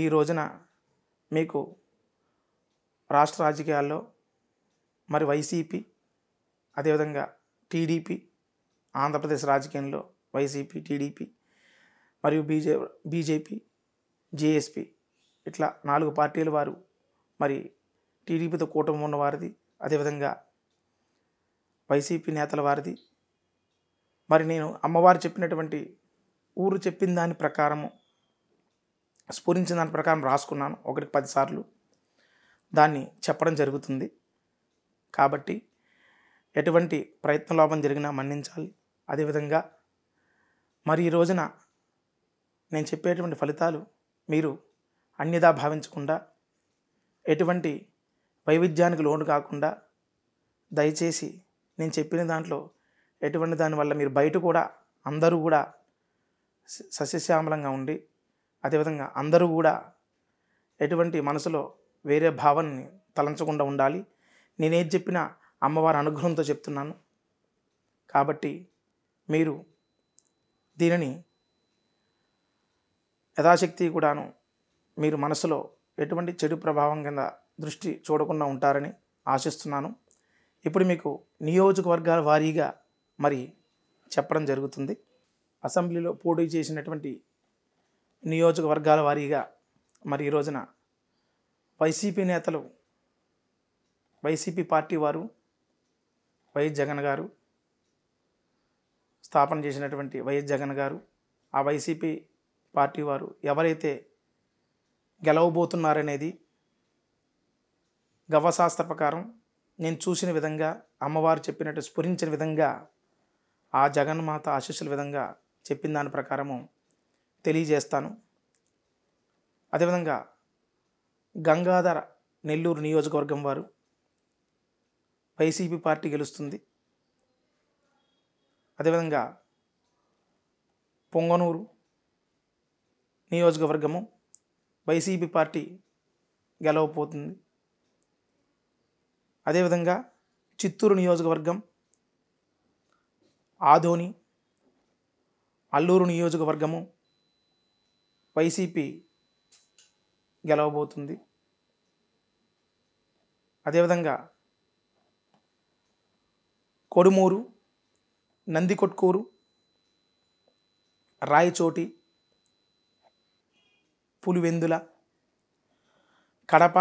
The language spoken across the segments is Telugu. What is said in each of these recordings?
ఈ రోజున మీకు రాష్ట్ర రాజకీయాల్లో మరి వైసీపీ, అదేవిధంగా టీడీపీ, ఆంధ్రప్రదేశ్ రాజకీయంలో వైసీపీ, టీడీపీ మరియు బీజేపీ, జేఎస్పీ ఇట్లా 4 పార్టీల వారు మరి టీడీపీతో కూటమి ఉన్నవారిది, అదేవిధంగా వైసీపీ నేతల వారిది. మరి నేను అమ్మవారు చెప్పినటువంటి ఊరు చెప్పిన దాని ప్రకారము, స్ఫురించిన దాని ప్రకారం రాసుకున్నాను. 1కి 10 సార్లు దాన్ని చెప్పడం జరుగుతుంది. కాబట్టి ఎటువంటి ప్రయత్న లోపం జరిగినా మన్నించాలి. అదేవిధంగా మరి ఈ రోజున నేను చెప్పేటువంటి ఫలితాలు మీరు అన్యదా భావించకుండా, ఎటువంటి వైవిధ్యానికి లోను కాకుండా దయచేసి నేను చెప్పిన దాంట్లో ఎటువంటి దానివల్ల మీరు బయట కూడా అందరూ కూడా సస్యశ్యామలంగా ఉండి, అదేవిధంగా అందరూ కూడా ఎటువంటి మనసులో వేరే భావాన్ని తలంచకుండా ఉండాలి. నేనేది చెప్పినా అమ్మవారి అనుగ్రహంతో చెప్తున్నాను. కాబట్టి మీరు దీనిని యథాశక్తి కూడాను మీరు మనసులో ఎటువంటి చెడు ప్రభావం కింద దృష్టి చూడకుండా ఉంటారని ఆశిస్తున్నాను. ఇప్పుడు మీకు నియోజకవర్గాల వారీగా మరి చెప్పడం జరుగుతుంది. అసెంబ్లీలో పోటీ చేసినటువంటి నియోజకవర్గాల వారీగా మరి ఈ రోజున వైసీపీ నేతలు, వైసీపీ పార్టీ వారు, వైఎస్ జగన్ గారు స్థాపన చేసినటువంటి వైఎస్ జగన్ గారు, ఆ వైసీపీ పార్టీ వారు ఎవరైతే గెలవబోతున్నారనేది గవ్వశాస్త్ర ప్రకారం నేను చూసిన విధంగా, అమ్మవారు చెప్పినట్టు స్ఫురించిన విధంగా, ఆ జగన్మాత ఆశీస్సుల విధంగా చెప్పిన దాని ప్రకారము తెలియజేస్తాను. అదేవిధంగా గంగాధర నెల్లూరు నియోజకవర్గం వారు వైసీపీ పార్టీ గెలుస్తుంది. అదేవిధంగా పొంగనూరు నియోజకవర్గము వైసీపీ పార్టీ గెలవబోతుంది. అదేవిధంగా చిత్తూరు నియోజకవర్గం, ఆదోని, అల్లూరు నియోజకవర్గము వైసీపీ గెలవబోతుంది. అదేవిధంగా కొడుమూరు, నందికొట్కూరు, రాయచోటి, పులివెందుల, కడప,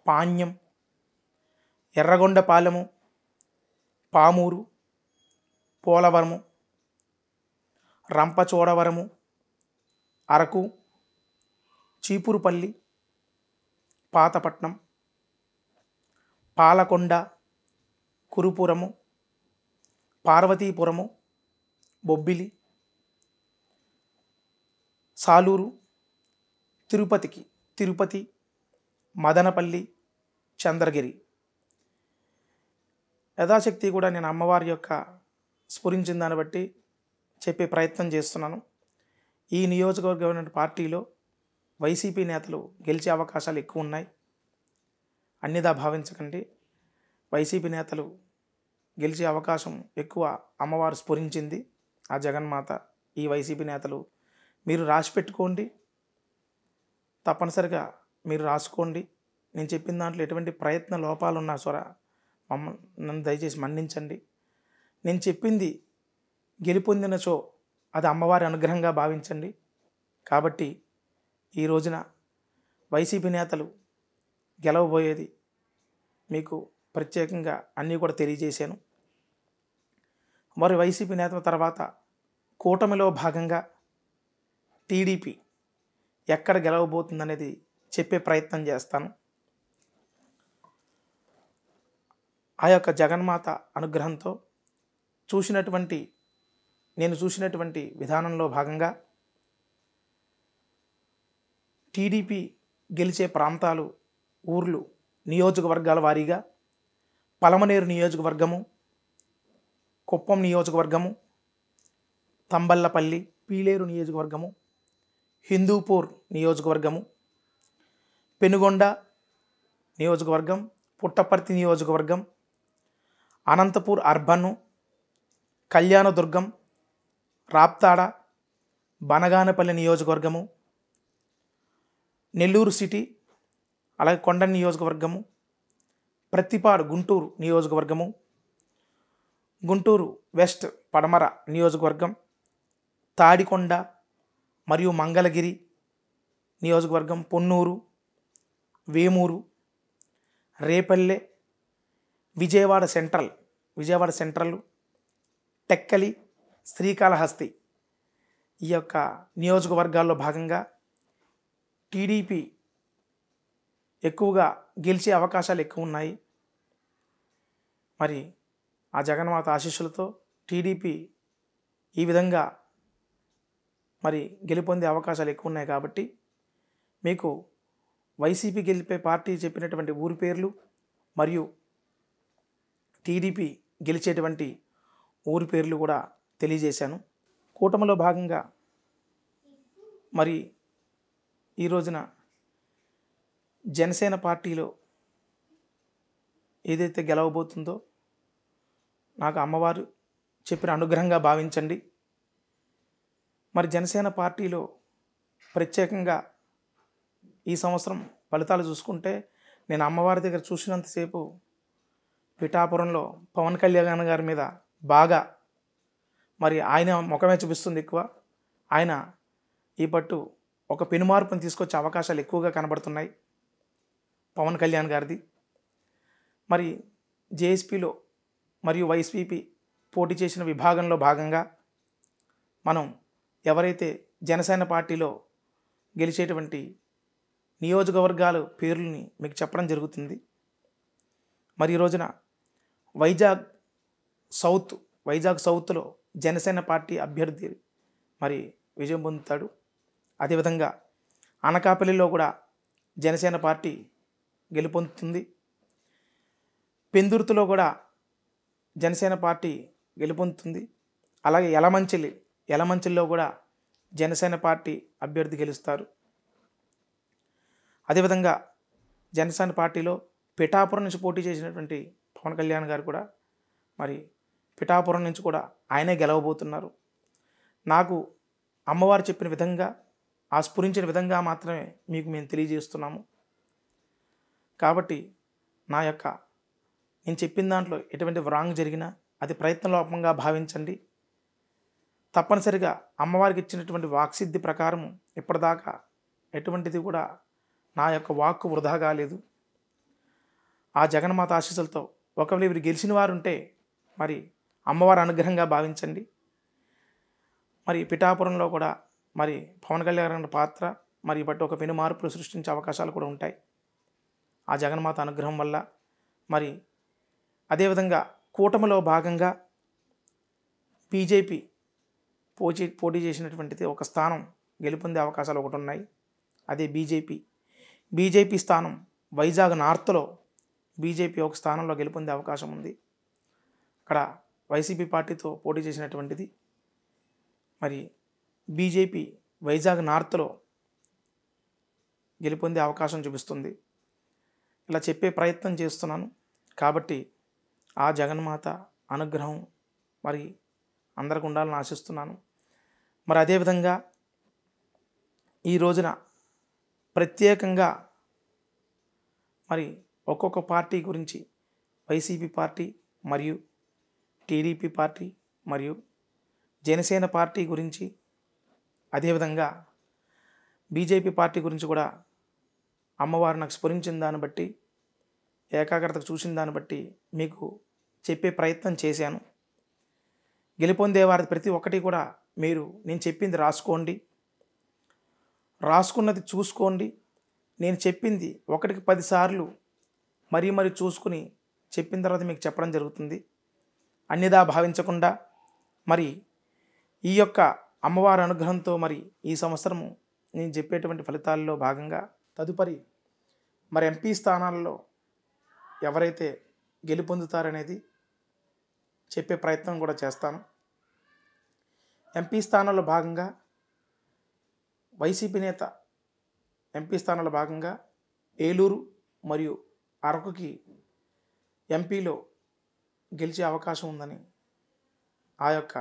పాణ్యం, ఎర్రగొండపాలెము, పామూరు, పోలవరము, రంపచోడవరము, అరకు, చీపురుపల్లి, పాతపట్నం, పాలకొండ, కురుపురము, పార్వతీపురము, బొబ్బిలి, సాలూరు, తిరుపతి, మదనపల్లి, చంద్రగిరి. యథాశక్తి కూడా నేను అమ్మవారి యొక్క స్ఫురించిన దాన్ని బట్టి చెప్పే ప్రయత్నం చేస్తున్నాను. ఈ నియోజకవర్గం పార్టీలో వైసీపీ నేతలు గెలిచే అవకాశాలు ఎక్కువ ఉన్నాయి. అన్యదా భావించకండి. వైసీపీ నేతలు గెలిచే అవకాశం ఎక్కువ. అమ్మవారు స్ఫురించింది, ఆ జగన్మాత. ఈ వైసీపీ నేతలు మీరు రాసి పెట్టుకోండి, తప్పనిసరిగా మీరు రాసుకోండి. నేను చెప్పిన దాంట్లో ఎటువంటి ప్రయత్న లోపాలు ఉన్నా నన్ను దయచేసి మన్నించండి. నేను చెప్పింది గెలుపొందినచో అది అమ్మవారి అనుగ్రహంగా భావించండి. కాబట్టి ఈ రోజున వైసీపీ నేతలు గెలవబోయేది మీకు ప్రత్యేకంగా అన్నీ కూడా తెలియజేశాను. మరి వైసీపీ నేతల తర్వాత కూటమిలో భాగంగా టీడీపీ ఎక్కడ గెలవబోతుందనేది చెప్పే ప్రయత్నం చేస్తాను. ఆ యొక్క జగన్మాత అనుగ్రహంతో నేను చూసినటువంటి విధానంలో భాగంగా టీడీపీ గెలిచే ప్రాంతాలు, ఊర్లు, నియోజకవర్గాల వారీగా పలమనేరు నియోజకవర్గము, కుప్పం నియోజకవర్గము, తంబల్లపల్లి, పీలేరు నియోజకవర్గము, హిందూపూర్ నియోజకవర్గము, పెనుగొండ నియోజకవర్గం, పుట్టపర్తి నియోజకవర్గం, అనంతపూర్ అర్బన్, కళ్యాణదుర్గం, రాప్తాడ, బనగానపల్లి నియోజకవర్గము, నెల్లూరు సిటీ, అలాగే కొండ నియోజకవర్గము, ప్రత్తిపాడు గుంటూరు నియోజకవర్గము, గుంటూరు వెస్ట్ పడమర నియోజకవర్గం, తాడికొండ మరియు మంగళగిరి నియోజకవర్గం, పొన్నూరు, వేమూరు, రేపల్లె, విజయవాడ సెంట్రల్, టెక్కలి, శ్రీకాళహస్తి ఈ యొక్క నియోజకవర్గాల్లో భాగంగా టీడీపీ ఎక్కువగా గెలిచే అవకాశాలు ఎక్కువ ఉన్నాయి. మరి ఆ జగన్మాత ఆశీస్సులతో టీడీపీ ఈ విధంగా మరి గెలుపొందే అవకాశాలు ఎక్కువ ఉన్నాయి. కాబట్టి మీకు వైసీపీ గెలిపే పార్టీ చెప్పినటువంటి ఊరి పేర్లు మరియు టీడీపీ గెలిచేటువంటి ఊరి పేర్లు కూడా తెలియజేశాను. కూటమిలో భాగంగా మరి ఈ రోజున జనసేన పార్టీలో ఏదైతే గెలవబోతుందో నాకు అమ్మవారు చెప్పిన అనుగ్రహంగా భావించండి. మరి జనసేన పార్టీలో ప్రత్యేకంగా ఈ సంవత్సరం ఫలితాలు చూసుకుంటే నేను అమ్మవారి దగ్గర చూసినంతసేపు పిఠాపురంలో పవన్ కళ్యాణ్ గారి మీద బాగా మరి ఆయన ముఖమే చూపిస్తుంది ఎక్కువ. ఆయన ఈ పట్టు ఒక పెనుమార్పును తీసుకొచ్చే అవకాశాలు ఎక్కువగా కనబడుతున్నాయి పవన్ కళ్యాణ్ గారిది. మరి జేఎస్పీలో మరియు వైసీపీ పోటీ చేసిన విభాగంలో భాగంగా మనం ఎవరైతే జనసేన పార్టీలో గెలిచేటువంటి నియోజకవర్గాల పేర్లని మీకు చెప్పడం జరుగుతుంది. మరి ఈ రోజున వైజాగ్ సౌత్లో జనసేన పార్టీ అభ్యర్థి మరి విజయం పొందుతాడు. అదేవిధంగా అనకాపల్లిలో కూడా జనసేన పార్టీ గెలుపొందుతుంది. పెందుర్తిలో కూడా జనసేన పార్టీ గెలుపొందుతుంది. అలాగే యలమంచిల్లో కూడా జనసేన పార్టీ అభ్యర్థి గెలుస్తారు. అదేవిధంగా జనసేన పార్టీలో పిఠాపురం నుంచి పోటీ చేసినటువంటి పవన్ కళ్యాణ్ గారు కూడా మరి పిఠాపురం నుంచి కూడా ఆయనే గెలవబోతున్నారు. నాకు అమ్మవారు చెప్పిన విధంగా ఆ స్ఫురించిన విధంగా మాత్రమే మీకు మేము తెలియజేస్తున్నాము. కాబట్టి నేను చెప్పిన దాంట్లో ఎటువంటి రాంగ్ జరిగినా అది ప్రయత్నలోపంగా భావించండి. తప్పనిసరిగా అమ్మవారికి ఇచ్చినటువంటి వాక్సిద్ధి ప్రకారం ఇప్పటిదాకా ఎటువంటిది కూడా నా యొక్క వాక్కు వృధా కాలేదు. ఆ జగన్మాత ఆశీస్సులతో ఒకవేళ వీరు గెలిచిన వారు ఉంటే మరి అమ్మవారి అనుగ్రహంగా భావించండి. మరి పిఠాపురంలో కూడా మరి పవన్ కళ్యాణ్ పాత్ర మరి బట్టి ఒక పెను మార్పులు సృష్టించే అవకాశాలు కూడా ఉంటాయి ఆ జగన్మాత అనుగ్రహం వల్ల. మరి అదేవిధంగా కూటమిలో భాగంగా బీజేపీ పోటీ చేసినటువంటిది ఒక స్థానం గెలుపొందే అవకాశాలు ఒకటి ఉన్నాయి. అదే బీజేపీ స్థానం వైజాగ్ నార్త్లో బీజేపీ ఒక స్థానంలో గెలుపొందే అవకాశం ఉంది. అక్కడ వైసీపీ పార్టీతో పోటీ చేసినటువంటిది మరి బీజేపీ వైజాగ్ నార్త్లో గెలుపొందే అవకాశం చూపిస్తుంది. ఇలా చెప్పే ప్రయత్నం చేస్తున్నాను. కాబట్టి ఆ జగన్మాత అనుగ్రహం మరి అందరికి ఉండాలని ఆశిస్తున్నాను. మరి అదేవిధంగా ఈ రోజున ప్రత్యేకంగా మరి ఒక్కొక్క పార్టీ గురించి వైసీపీ పార్టీ మరియు టీడీపీ పార్టీ మరియు జనసేన పార్టీ గురించి అదేవిధంగా బీజేపీ పార్టీ గురించి కూడా అమ్మవారు నాకు స్ఫురించిన దాన్ని బట్టి ఏకాగ్రతకు చూసిన దాన్ని బట్టి మీకు చెప్పే ప్రయత్నం చేశాను. గెలుపొందే వారి ప్రతి ఒక్కటి కూడా నేను చెప్పింది రాసుకున్నది చూసుకోండి. నేను చెప్పింది 1కి 10 సార్లు మరీ చూసుకుని చెప్పిన తర్వాత మీకు చెప్పడం జరుగుతుంది. అన్యదా భావించకుండా మరి ఈ యొక్క అమ్మవారి అనుగ్రహంతో మరి ఈ సంవత్సరము నేను చెప్పేటువంటి ఫలితాల్లో భాగంగా తదుపరి మరి ఎంపీ స్థానాల్లో ఎవరైతే గెలుపొందుతారనేది చెప్పే ప్రయత్నం కూడా చేస్తాను. ఎంపీ స్థానాల్లో భాగంగా వైసీపీ నేత ఎంపీ స్థానాల్లో భాగంగా ఏలూరు మరియు అరకుకి ఎంపీలో గెలిచే అవకాశం ఉందని ఆ యొక్క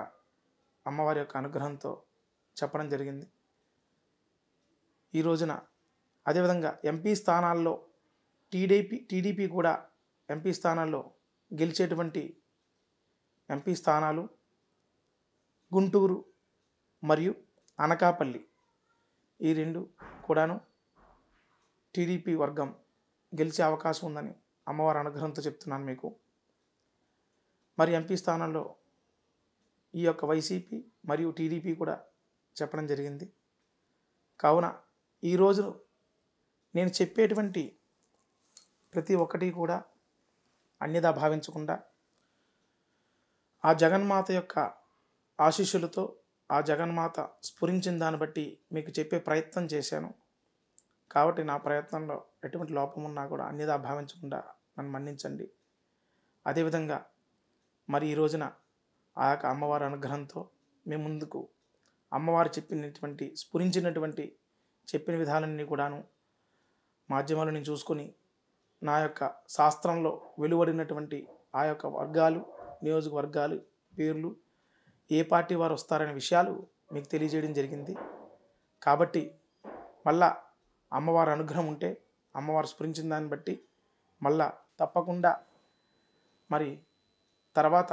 అమ్మవారి యొక్క అనుగ్రహంతో చెప్పడం జరిగింది. ఈ రోజున అదేవిధంగా ఎంపీ స్థానాల్లో టీడీపీ కూడా ఎంపీ స్థానాల్లో గెలిచేటువంటి ఎంపీ స్థానాలు గుంటూరు మరియు అనకాపల్లి, ఈ రెండు కూడాను టీడీపీ వర్గం గెలిచే అవకాశం ఉందని అమ్మవారి అనుగ్రహంతో చెప్తున్నాను మీకు. మరి ఎంపీ స్థానంలో ఈ యొక్క వైసీపీ మరియు టీడీపీ కూడా చెప్పడం జరిగింది. కావున ఈరోజు నేను చెప్పేటువంటి ప్రతి ఒక్కటి కూడా అన్యదా భావించకుండా ఆ జగన్మాత యొక్క ఆశీస్సులతో, ఆ జగన్మాత స్ఫురించిన దాన్ని బట్టి మీకు చెప్పే ప్రయత్నం చేశాను. కాబట్టి నా ప్రయత్నంలో ఎటువంటి లోపం ఉన్నా కూడా అన్యదా భావించకుండా నన్ను మన్నించండి. అదేవిధంగా మరి ఈ రోజున ఆ యొక్క అమ్మవారి అనుగ్రహంతో మీ ముందుకు అమ్మవారు చెప్పినటువంటి స్ఫురించినటువంటి చెప్పిన విధాలన్నీ కూడాను మాధ్యమాలు నేను చూసుకొని నా యొక్క శాస్త్రంలో వెలువడినటువంటి ఆ యొక్క వర్గాలు, నియోజకవర్గాలు పేర్లు, ఏ పార్టీ వారు వస్తారనే విషయాలు మీకు తెలియజేయడం జరిగింది. కాబట్టి మళ్ళా అమ్మవారి అనుగ్రహం ఉంటే, అమ్మవారు స్ఫురించిన దాన్ని బట్టి మళ్ళా తప్పకుండా మరి తర్వాత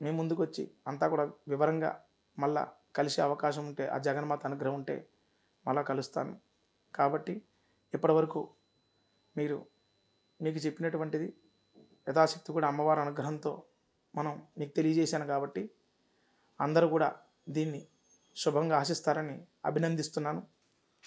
మీ ముందుకు వచ్చి అంతా కూడా వివరంగా మళ్ళా కలిసే అవకాశం ఉంటే, ఆ జగన్మాత అనుగ్రహం ఉంటే మళ్ళా కలుస్తాను. కాబట్టి ఇప్పటివరకు మీకు చెప్పినటువంటిది యథాశక్తి కూడా అమ్మవారి అనుగ్రహంతో మీకు తెలియజేశాను. కాబట్టి అందరూ కూడా దీన్ని శుభంగా ఆశిస్తారని అభినందిస్తున్నాను.